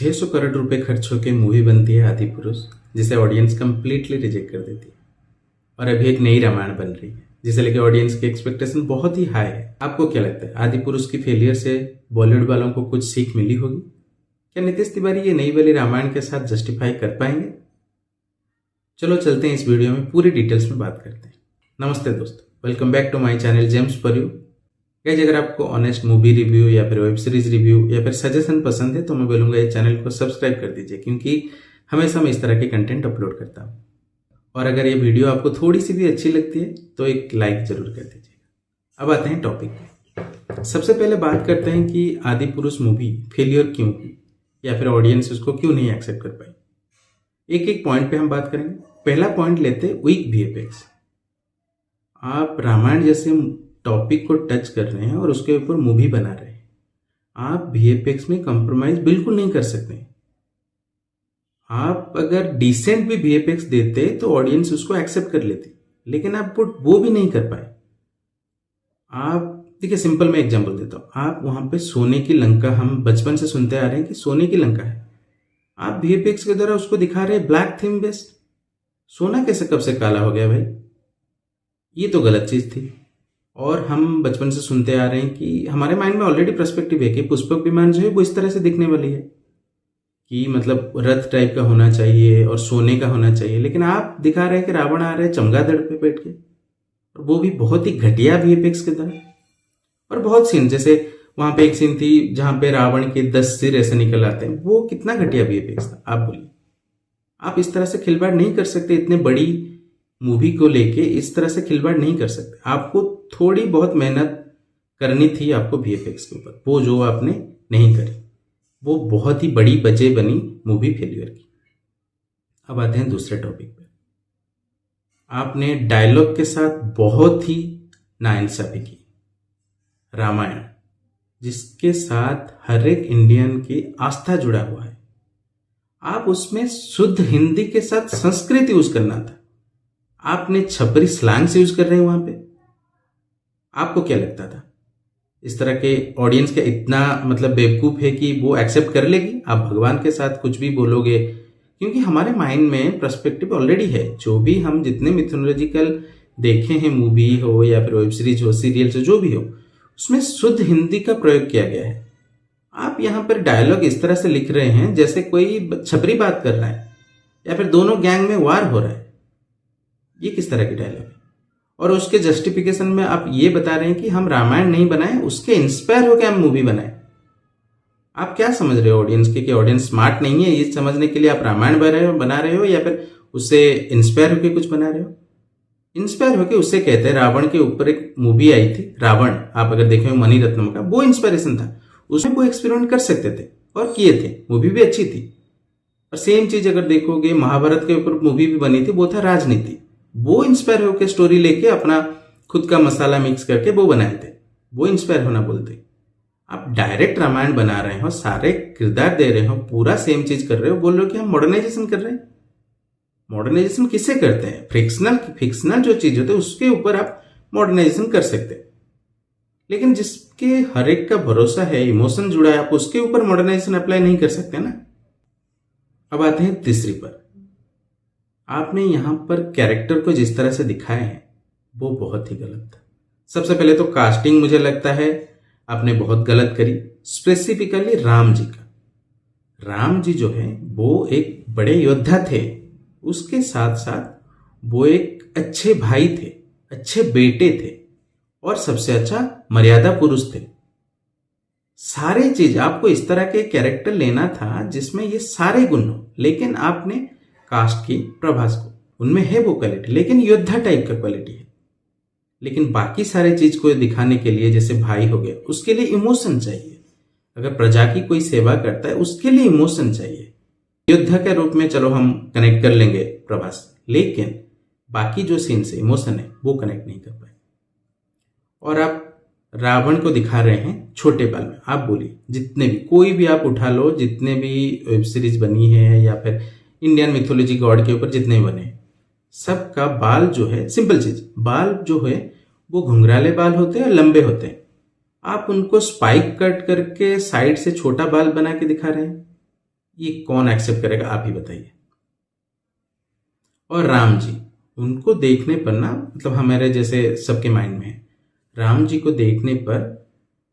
600 करोड़ रुपए खर्च होकर मूवी बनती है आदि पुरुष, जिसे ऑडियंस कंप्लीटली रिजेक्ट कर देती है। और अभी एक नई रामायण बन रही है जिसे लेकर ऑडियंस की एक्सपेक्टेशन बहुत ही हाई है। आपको क्या लगता है, आदि पुरुष की फेलियर से बॉलीवुड वालों को कुछ सीख मिली होगी? क्या नीतीश तिवारी ये नई वाली रामायण के साथ जस्टिफाई कर पाएंगे? चलो चलते हैं, इस वीडियो में पूरी डिटेल्स में बात करते हैं। नमस्ते दोस्तों, welcome back to my channel gems for you. Guys, अगर आपको ऑनेस्ट मूवी रिव्यू या फिर वेब सीरीज रिव्यू या फिर सजेशन पसंद है तो मैं बोलूंगा ये चैनल को सब्सक्राइब कर दीजिए, क्योंकि हमेशा मैं इस तरह के कंटेंट अपलोड करता हूँ। और अगर ये वीडियो आपको थोड़ी सी भी अच्छी लगती है तो एक लाइक जरूर कर दीजिएगा। अब आते हैं टॉपिक पे। सबसे पहले बात करते हैं कि आदि पुरुष मूवी फेलियर क्यों हुई या फिर ऑडियंस उसको क्यों नहीं एक्सेप्ट कर पाई। एक एक पॉइंट पे हम बात करेंगे। पहला पॉइंट लेते वीक वीएफएक्स। आप रामायण जैसे टॉपिक को टच कर रहे हैं और उसके ऊपर मूवी बना रहे हैं, आप वीएफएक्स में कॉम्प्रोमाइज बिल्कुल नहीं कर सकते। आप अगर डिसेंट भी वीएफएक्स देते तो ऑडियंस उसको एक्सेप्ट कर लेती, लेकिन आप वो भी नहीं कर पाए। आप देखिए, सिंपल मैं एग्जांपल देता हूं। आप वहां पे सोने की लंका, हम बचपन से सुनते आ रहे हैं कि सोने की लंका है, आप वीएफएक्स के द्वारा उसको दिखा रहे हैं ब्लैक थीम बेस्ड। सोना कैसे कब से काला हो गया भाई? ये तो गलत चीज थी। और हम बचपन से सुनते आ रहे हैं कि हमारे माइंड में ऑलरेडी पर्सपेक्टिव है कि पुष्पक विमान जो है वो इस तरह से दिखने वाली है कि मतलब रथ टाइप का होना चाहिए और सोने का होना चाहिए, लेकिन आप दिखा रहे हैं कि रावण आ रहे हैं चमगादड़ पे बैठ के, और वो भी बहुत ही घटिया वीएफएक्स के द्वारा। और बहुत सीन, जैसे वहां पे एक सीन थी जहां पे रावण के 10 सिर ऐसे निकल आते हैं, वो कितना घटिया वीएफएक्स था। आप बोलिए, आप इस तरह से खिलवाड़ नहीं कर सकते। इतने बड़ी मूवी को लेके इस तरह से खिलवाड़ नहीं कर सकते। आपको थोड़ी बहुत मेहनत करनी थी आपको वीएफएक्स के ऊपर, वो जो आपने नहीं करी, वो बहुत ही बड़ी वजह बनी मूवी फेलियर की। अब आते हैं दूसरे टॉपिक पे। आपने डायलॉग के साथ बहुत ही नाइंसाफी की। रामायण जिसके साथ हर एक इंडियन की आस्था जुड़ा हुआ है, आप उसमें शुद्ध हिंदी के साथ संस्कृत यूज करना था। आपने छपरी स्लैंग्स यूज कर रहे हैं वहां पे। आपको क्या लगता था इस तरह के ऑडियंस का इतना मतलब बेवकूफ है कि वो एक्सेप्ट कर लेगी? आप भगवान के साथ कुछ भी बोलोगे, क्योंकि हमारे माइंड में पर्सपेक्टिव ऑलरेडी है। जो भी हम जितने मिथोलॉजिकल देखे हैं, मूवी हो या फिर वेब सीरीज हो, सीरियल्स हो, जो भी हो, उसमें शुद्ध हिंदी का प्रयोग किया गया है। आप यहाँ पर डायलॉग इस तरह से लिख रहे हैं जैसे कोई छपरी बात कर रहा है या फिर दोनों गैंग में वार हो रहा है। ये किस तरह की डायलॉग है? और उसके जस्टिफिकेशन में आप ये बता रहे हैं कि हम रामायण नहीं बनाए, उसके इंस्पायर होकर हम मूवी बनाए। आप क्या समझ रहे हो ऑडियंस के, कि ऑडियंस स्मार्ट नहीं है ये समझने के लिए आप रामायण बना रहे हो या फिर उससे इंस्पायर होकर कुछ बना रहे हो? इंस्पायर होकर उससे कहते हैं, रावण के ऊपर एक मूवी आई थी रावण, आप अगर देखें मणि रत्नम का, वो इंस्पायरेशन था। उसमें वो एक्सपेरिमेंट कर सकते थे और किए थे, मूवी भी अच्छी थी। और सेम चीज अगर देखोगे, महाभारत के ऊपर मूवी भी बनी थी, वो था राजनीति। वो इंस्पायर होकर स्टोरी लेके अपना खुद का मसाला मिक्स करके वो बनाए थे, वो इंस्पायर होना बोलते। आप डायरेक्ट रामायण बना रहे हो, सारे किरदार दे रहे हो, पूरा सेम चीज कर रहे हो, बोल रहे हो कि हम मॉडर्नाइजेशन कर रहे हैं। मॉडर्नाइजेशन किससे करते हैं? फिक्शनल जो चीज होते हैं उसके ऊपर आप मॉडर्नाइजेशन कर सकते हैं, लेकिन जिसके हर एक का भरोसा है, इमोशन जुड़ा है, आप उसके ऊपर मॉडर्नाइजेशन अप्लाई नहीं कर सकते ना। अब आते हैं तीसरी पर। आपने यहां पर कैरेक्टर को जिस तरह से दिखाए हैं वो बहुत ही गलत था। सबसे पहले तो कास्टिंग मुझे लगता है आपने बहुत गलत करी, स्पेसिफिकली राम जी का। राम जी जो है वो एक बड़े योद्धा थे, उसके साथ साथ वो एक अच्छे भाई थे, अच्छे बेटे थे, और सबसे अच्छा मर्यादा पुरुष थे। सारे चीज आपको इस तरह के कैरेक्टर लेना था जिसमें ये सारे गुण हो, लेकिन आपने कास्ट की प्रभास को, उनमें है वो क्वालिटी, लेकिन योद्धा टाइप का क्वालिटी है। लेकिन बाकी सारे चीज को दिखाने के लिए, जैसे भाई हो गया, उसके लिए इमोशन चाहिए। अगर प्रजा की कोई सेवा करता है उसके लिए इमोशन चाहिए। योद्धा के रूप में चलो हम कनेक्ट कर लेंगे प्रभास, लेकिन बाकी जो सीन से इमोशन है वो कनेक्ट नहीं कर पाए। और आप रावण को दिखा रहे हैं छोटे बाल में। आप बोलिए, जितने भी कोई भी आप उठा लो, जितने भी वेब सीरीज बनी है या फिर इंडियन मिथोलॉजी गॉड के ऊपर जितने बने, सबका बाल जो है, सिंपल चीज, बाल जो है वो घुंघराले बाल होते हैं और लंबे होते हैं। आप उनको स्पाइक कट करके साइड से छोटा बाल बना के दिखा रहे हैं, ये कौन एक्सेप्ट करेगा, आप ही बताइए। और राम जी, उनको देखने पर ना, मतलब हमारे जैसे सबके माइंड में है, राम जी को देखने पर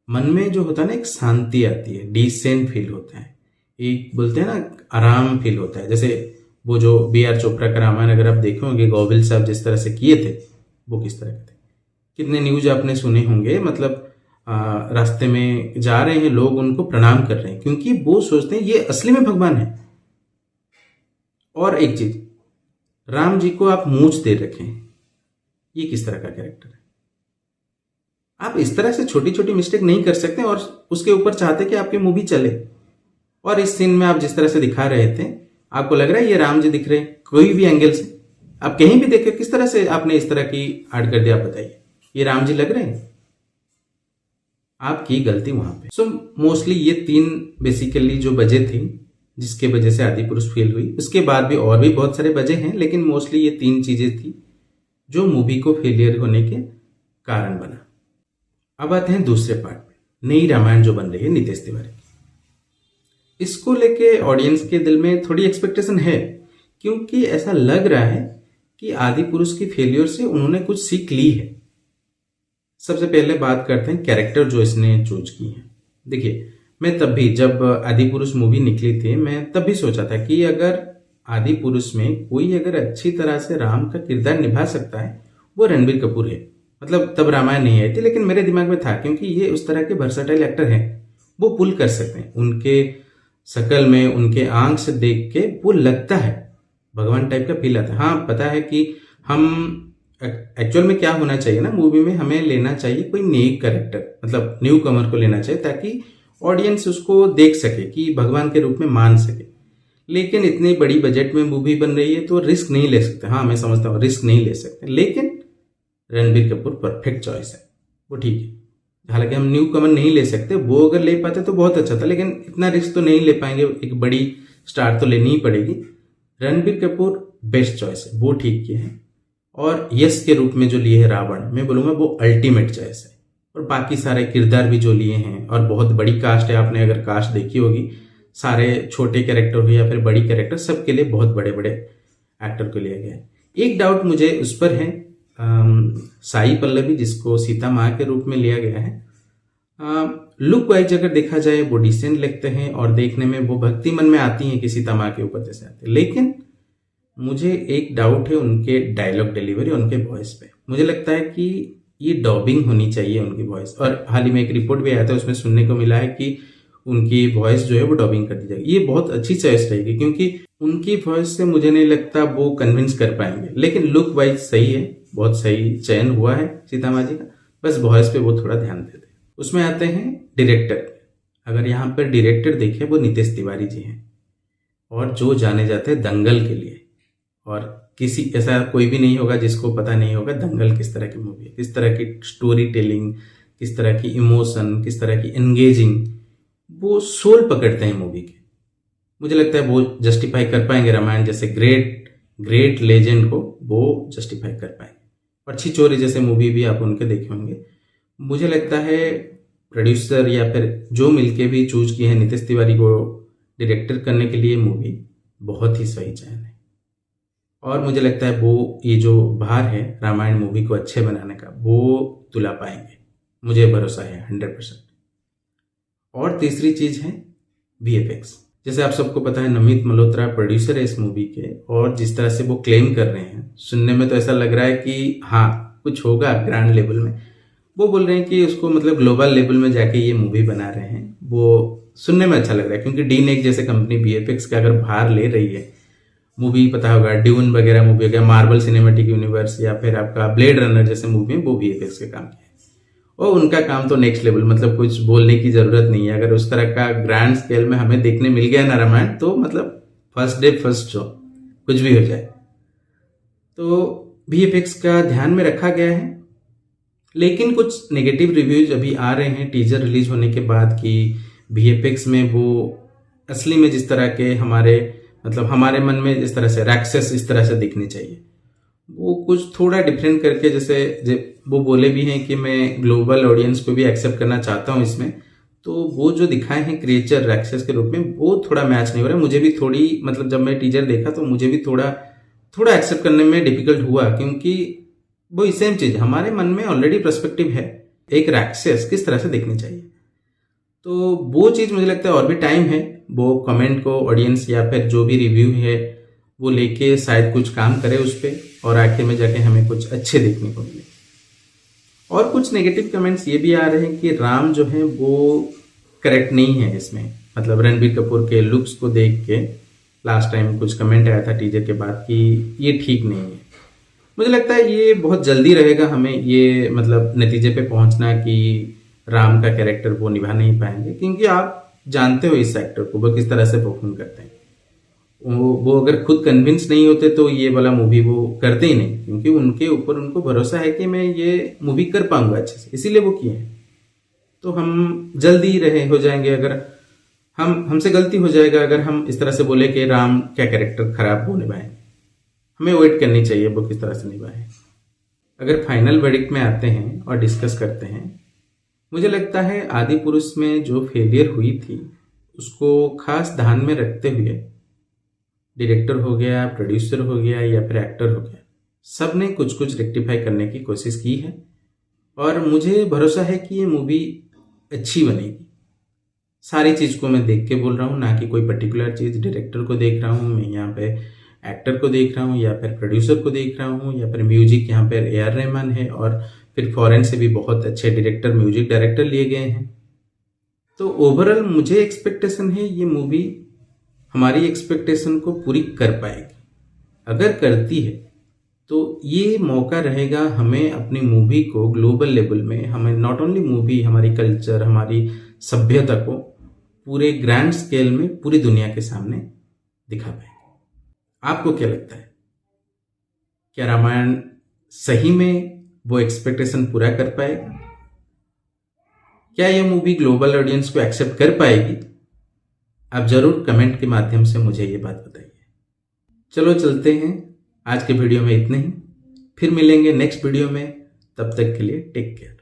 मन में जो होता है ना, एक शांति आती है, डिसेंट फील होता है, एक बोलते हैं ना आराम फील होता है। जैसे वो जो B.R. चोपड़ा का रामायण अगर आप देखे होंगे, गोविल साहब जिस तरह से किए थे, वो किस तरह के थे। कितने न्यूज आपने सुने होंगे, मतलब रास्ते में जा रहे हैं लोग, उनको प्रणाम कर रहे हैं, क्योंकि वो सोचते हैं ये असली में भगवान है। और एक चीज, राम जी को आप मूंछ दे रखे हैं, ये किस तरह का कैरेक्टर है। आप इस तरह से छोटी छोटी मिस्टेक नहीं कर सकते और उसके ऊपर चाहते कि आपकी मूवी चले। और इस सीन में आप जिस तरह से दिखा रहे थे, आपको लग रहा है ये राम जी दिख रहे हैं कोई भी एंगल से, आप कहीं भी देखे, किस तरह से आपने इस तरह की ऐड कर दिया, आप बताइए, ये राम जी लग रहे हैं। आपकी गलती वहां पे। सो मोस्टली ये 3 बेसिकली जो वजह थी जिसके वजह से आदिपुरुष फेल हुई। उसके बाद भी और भी बहुत सारे वजह हैं, लेकिन मोस्टली ये 3 चीजें थी जो मूवी को फेलियर होने के कारण बना। अब आते हैं दूसरे पार्ट में, नई रामायण जो बन रही है नितेश तिवारी की। इसको लेके ऑडियंस के दिल में थोड़ी एक्सपेक्टेशन है, क्योंकि ऐसा लग रहा है कि आदिपुरुष की फेलियर से उन्होंने कुछ सीख ली है। सबसे पहले बात करते हैं कैरेक्टर जो इसने चूज की है। देखिए, मैं तब भी, जब आदिपुरुष मूवी निकली थी, मैं तब भी सोचा था कि अगर आदिपुरुष में कोई अगर अच्छी तरह से राम का किरदार निभा सकता है, वो रणबीर कपूर है। मतलब तब रामायण नहीं आई थी, लेकिन मेरे दिमाग में था, क्योंकि ये उस तरह के वर्सटाइल एक्टर हैं, वो पुल कर सकते हैं। उनके शकल में, उनके आंख से देख के वो लगता है भगवान टाइप का फील आता है। हाँ, पता है कि हम एक्चुअल में क्या होना चाहिए ना, मूवी में हमें लेना चाहिए कोई न्यू कैरेक्टर, मतलब न्यू कमर को लेना चाहिए, ताकि ऑडियंस उसको देख सके, कि भगवान के रूप में मान सके। लेकिन इतनी बड़ी बजट में मूवी बन रही है तो रिस्क नहीं ले सकते। हाँ, मैं समझता हूँ रिस्क नहीं ले सकते, लेकिन रणबीर कपूर परफेक्ट चॉइस है, वो ठीक है। हालांकि हम न्यू कमर नहीं ले सकते, वो अगर ले पाते तो बहुत अच्छा था, लेकिन इतना रिस्क तो नहीं ले पाएंगे, एक बड़ी स्टार तो लेनी ही पड़ेगी। रणबीर कपूर बेस्ट चॉइस है, वो ठीक किए हैं। और यश के रूप में जो लिए है रावण, मैं बोलूंगा वो अल्टीमेट चॉइस है। और बाकी सारे किरदार भी जो लिए हैं, और बहुत बड़ी कास्ट है, आपने अगर कास्ट देखी होगी, सारे छोटे कैरेक्टर हो या फिर बड़ी कैरेक्टर, सबके लिए बहुत बड़े बड़े एक्टर को लिया गया है। एक डाउट मुझे उस पर है, साई पल्लवी जिसको सीता माँ के रूप में लिया गया है, लुक वाइज अगर देखा जाए वो डिसेंट लगते हैं, और देखने में वो भक्ति मन में आती हैं कि सीता माँ के ऊपर जैसे आते हैं। लेकिन मुझे एक डाउट है उनके डायलॉग डिलीवरी, उनके वॉइस पे। मुझे लगता है कि ये डबिंग होनी चाहिए उनकी वॉइस। और हाल ही में एक रिपोर्ट भी आया था, उसमें सुनने को मिला है कि उनकी वॉइस जो है वो डबिंग कर दी जाएगी। ये बहुत अच्छी चॉइस रहेगी, क्योंकि उनकी वॉइस से मुझे नहीं लगता वो कन्विंस कर पाएंगे। लेकिन लुक वाइज सही है, बहुत सही चयन हुआ है सीता माँ जी का, बस वॉइस पे वो थोड़ा ध्यान देते हैं। उसमें आते हैं डायरेक्टर। अगर यहाँ पर डायरेक्टर देखें, वो नितेश तिवारी जी हैं, और जो जाने जाते हैं दंगल के लिए। और किसी ऐसा कोई भी नहीं होगा जिसको पता नहीं होगा दंगल किस तरह की मूवी है, किस तरह की स्टोरी टेलिंग, किस तरह की इमोशन, किस तरह की एंगेजिंग, वो सोल पकड़ते हैं मूवी के। मुझे लगता है वो जस्टिफाई कर पाएंगे रामायण जैसे ग्रेट लेजेंड को, वो जस्टिफाई कर पाएंगे। और छिछोरे जैसे मूवी भी आप उनके देखे होंगे। मुझे लगता है प्रोड्यूसर या फिर जो मिलके भी चूज किए हैं नितेश तिवारी को डायरेक्टर करने के लिए, मूवी बहुत ही सही चयन है। और मुझे लगता है वो ये जो भार है रामायण मूवी को अच्छे बनाने का, वो तुला पाएंगे, मुझे भरोसा है 100%। और तीसरी चीज है VFX। जैसे आप सबको पता है नमित मल्होत्रा प्रोड्यूसर है इस मूवी के, और जिस तरह से वो क्लेम कर रहे हैं, सुनने में तो ऐसा लग रहा है कि हाँ कुछ होगा ग्रैंड लेवल में। वो बोल रहे हैं कि उसको मतलब ग्लोबल लेवल में जाके ये मूवी बना रहे हैं। वो सुनने में अच्छा लग रहा है, क्योंकि डीनेक जैसे कंपनी VFX का अगर भार ले रही है, मूवी पता होगा ड्यून वगैरह मूवी हो गया, मार्वल सिनेमेटिक यूनिवर्स, या फिर आपका ब्लेड रनर जैसे मूवी में वो VFX के काम किया है। और उनका काम तो नेक्स्ट लेवल, मतलब कुछ बोलने की जरूरत नहीं है। अगर उस तरह का ग्रैंड स्केल में हमें देखने मिल गया ना रामायण, तो मतलब फर्स्ट डे फर्स्ट शो, कुछ भी हो जाए। तो VFX का ध्यान में रखा गया है। लेकिन कुछ नेगेटिव रिव्यूज अभी आ रहे हैं टीजर रिलीज होने के बाद, कि VFX में वो असली में जिस तरह के हमारे मन में जिस तरह से राक्षस इस तरह से दिखने चाहिए, वो कुछ थोड़ा डिफरेंट करके, जैसे वो बोले भी हैं कि मैं ग्लोबल ऑडियंस को भी एक्सेप्ट करना चाहता हूँ इसमें, तो वो जो दिखाए हैं क्रिएचर राक्षस के रूप में वो थोड़ा मैच नहीं हो रहा है। मुझे भी थोड़ी मतलब जब मैं टीजर देखा तो मुझे भी थोड़ा थोड़ा एक्सेप्ट करने में डिफिकल्ट हुआ, क्योंकि वो सेम चीज हमारे मन में ऑलरेडी पर्सपेक्टिव है एक राक्षस किस तरह से देखनी चाहिए। तो वो चीज मुझे लगता है और भी टाइम है, वो कमेंट को ऑडियंस या फिर जो भी रिव्यू है वो लेके शायद कुछ काम करे उस पर, और आखिर में जाके हमें कुछ अच्छे देखने को मिले। और कुछ नेगेटिव कमेंट्स ये भी आ रहे हैं कि राम जो है वो करेक्ट नहीं है इसमें, मतलब रणबीर कपूर के लुक्स को देख के लास्ट टाइम कुछ कमेंट आया था टीजर के बाद कि ये ठीक नहीं है। मुझे लगता है ये बहुत जल्दी रहेगा हमें ये मतलब नतीजे पे पहुंचना कि राम का कैरेक्टर वो निभा नहीं पाएंगे, क्योंकि आप जानते हो इस एक्टर को वो किस तरह से परफॉर्म करते हैं। वो अगर खुद कन्विंस नहीं होते तो ये वाला मूवी वो करते ही नहीं, क्योंकि उनके ऊपर उनको भरोसा है कि मैं ये मूवी कर पाऊंगा अच्छे से, इसीलिए वो किए हैं। तो हम जल्दी रहे हो जाएंगे अगर हमसे गलती हो जाएगा अगर हम इस तरह से बोले कि राम क्या कैरेक्टर खराब वो निभाए। हमें वेट करनी चाहिए वो किस तरह से निभाए। अगर फाइनल वर्डिक्ट में आते हैं और डिस्कस करते हैं, मुझे लगता है आदि पुरुष में जो फेलियर हुई थी उसको खास ध्यान में रखते हुए डायरेक्टर हो गया, प्रोड्यूसर हो गया या फिर एक्टर हो गया, सब ने कुछ कुछ रेक्टिफाई करने की कोशिश की है, और मुझे भरोसा है कि ये मूवी अच्छी बनेगी। सारी चीज को मैं देख के बोल रहा हूँ, ना कि कोई पर्टिकुलर चीज। डायरेक्टर को देख रहा हूँ मैं यहाँ पे, एक्टर को देख रहा हूँ या फिर प्रोड्यूसर को देख रहा हूँ, या फिर म्यूजिक यहाँ पर ए आर रहमान है, और फिर फॉरेन से भी बहुत अच्छे डायरेक्टर म्यूजिक डायरेक्टर लिए गए हैं। तो ओवरऑल मुझे एक्सपेक्टेशन है ये मूवी हमारी एक्सपेक्टेशन को पूरी कर पाएगी। अगर करती है तो ये मौका रहेगा हमें अपनी मूवी को ग्लोबल लेवल में, हमें नॉट ओनली मूवी, हमारी कल्चर, हमारी सभ्यता को पूरे ग्रैंड स्केल में पूरी दुनिया के सामने दिखा पाएगी। आपको क्या लगता है, क्या रामायण सही में वो एक्सपेक्टेशन पूरा कर पाएगा? क्या ये मूवी ग्लोबल ऑडियंस को एक्सेप्ट कर पाएगी? आप जरूर कमेंट के माध्यम से मुझे ये बात बताइए। चलो चलते हैं, आज के वीडियो में इतना ही, फिर मिलेंगे नेक्स्ट वीडियो में। तब तक के लिए टेक केयर।